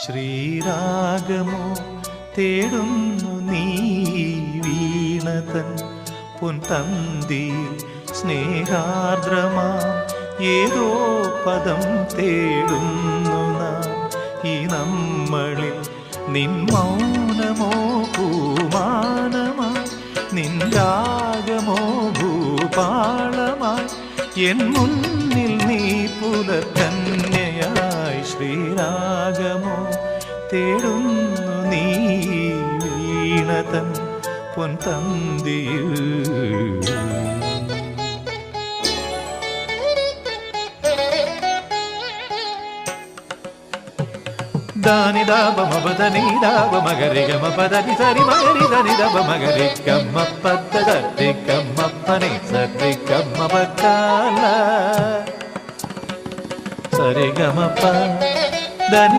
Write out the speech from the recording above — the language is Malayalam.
ശ്രീരാഗമോ തേടുന്നു നീ വീണതൻ പൊൻതന്തിയിൽ സ്നേഹാർദ്രമാം ഏതോ പദം തേടുന്നു നാം ഈ നമ്മളിൽ. നിൻ മൗനമോ പൂമാനമായി, നിൻ രാഗമോ ഭൂപാളമായി, എൻ മുന്നിൽ നീ പുലകന്യയായി. ശ്രീരാഗമോ തേടുന്നു നീ വീണതൻ പൊൻതന്തിയിൽ. ದಾನಿ ದಾಬ ಮಬದನಿ ದಾಬ ಮಗರಿ ಗಮ ಪದನಿ ಸರಿ ಮಗರಿ ಧನಿ ದಬ ಮಗರಿ ಗಮ್ಮ ಪದ್ದ ದಿ ಗಮ್ಮಪ್ಪನಿ ಸರಿ ಗಮ್ಮ ಬಕ್ಕಾಲ ಸರಿ ಗಮಪ್ಪ ಧನಿ